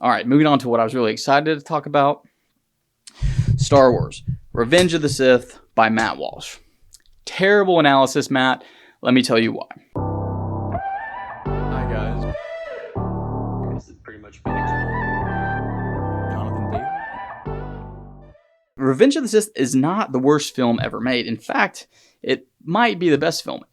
All right, moving on to what I was really excited to talk about. Star Wars, Revenge of the Sith by Matt Walsh. Terrible analysis, Matt. Let me tell you why. Hi, guys. This is pretty much been explained. Jonathon Daily. Revenge of the Sith is not the worst film ever made. In fact, it might be the best film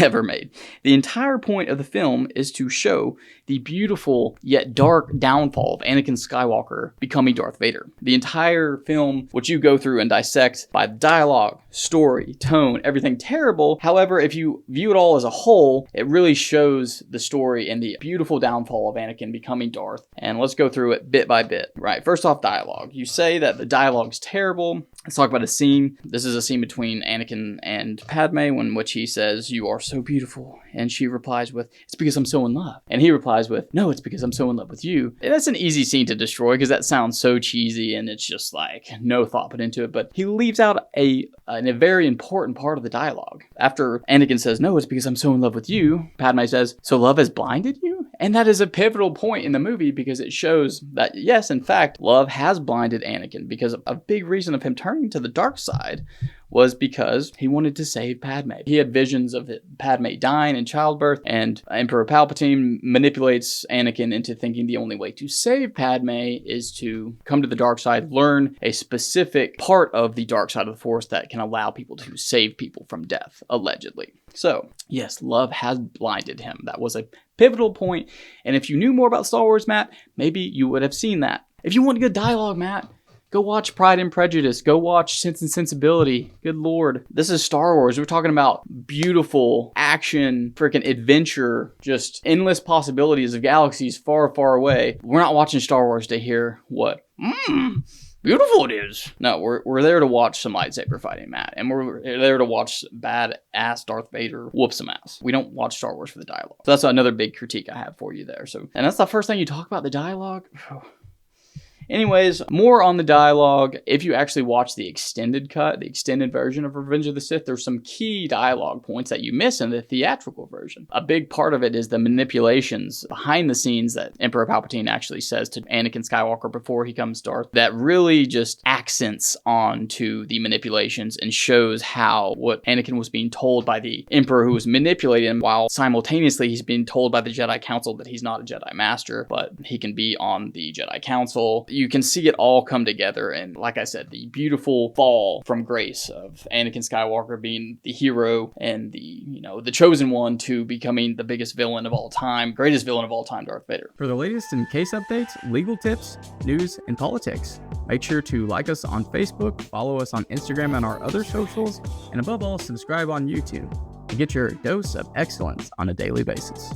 ever made. The entire point of the film is to show the beautiful yet dark downfall of Anakin Skywalker becoming Darth Vader. The entire film, which you go through and dissect by dialogue, story, tone, everything terrible. However, if you view it all as a whole, it really shows the story and the beautiful downfall of Anakin becoming Darth. And let's go through it bit by bit. Right, first off, dialogue. You say that the dialogue's terrible. Let's talk about a scene. This is a scene between Anakin and Padme, in which he says, "You are so beautiful." And she replies with, "It's because I'm so in love." And he replies with, "No, it's because I'm so in love with you." And that's an easy scene to destroy because that sounds so cheesy and it's just like no thought put into it. But he leaves out a very important part of the dialogue. After Anakin says, "No, it's because I'm so in love with you," Padme says, "So love has blinded you?" And that is a pivotal point in the movie because it shows that, yes, in fact, love has blinded Anakin, because a big reason of him turning to the dark side was because he wanted to save Padme. He had visions of Padme dying in childbirth, and Emperor Palpatine manipulates Anakin into thinking the only way to save Padme is to come to the dark side, learn a specific part of the dark side of the Force that can allow people to save people from death, allegedly. So, yes, love has blinded him. That was a pivotal point, and if you knew more about Star Wars, Matt, maybe you would have seen that. If you want good dialogue, Matt, go watch Pride and Prejudice. Go watch Sense and Sensibility. Good Lord. This is Star Wars. We're talking about beautiful action, freaking adventure, just endless possibilities of galaxies far, far away. We're not watching Star Wars to hear what beautiful it is. No, we're there to watch some lightsaber fighting, Matt. And we're there to watch badass Darth Vader whoop some ass. We don't watch Star Wars for the dialogue. So that's another big critique I have for you there. And that's the first thing you talk about, the dialogue. Anyways, more on the dialogue. If you actually watch the extended cut, the extended version of Revenge of the Sith, there's some key dialogue points that you miss in the theatrical version. A big part of it is the manipulations behind the scenes that Emperor Palpatine actually says to Anakin Skywalker before he comes Darth, that really just accents onto the manipulations and shows how what Anakin was being told by the Emperor who was manipulating him, while simultaneously he's being told by the Jedi Council that he's not a Jedi Master, but he can be on the Jedi Council. You can see it all come together, and like I said, the beautiful fall from grace of Anakin Skywalker being the hero and the chosen one to becoming the biggest villain of all time, greatest villain of all time, Darth Vader. For the latest in case updates, legal tips, news, and politics, make sure to like us on Facebook, follow us on Instagram and our other socials, and above all, subscribe on YouTube to get your dose of excellence on a daily basis.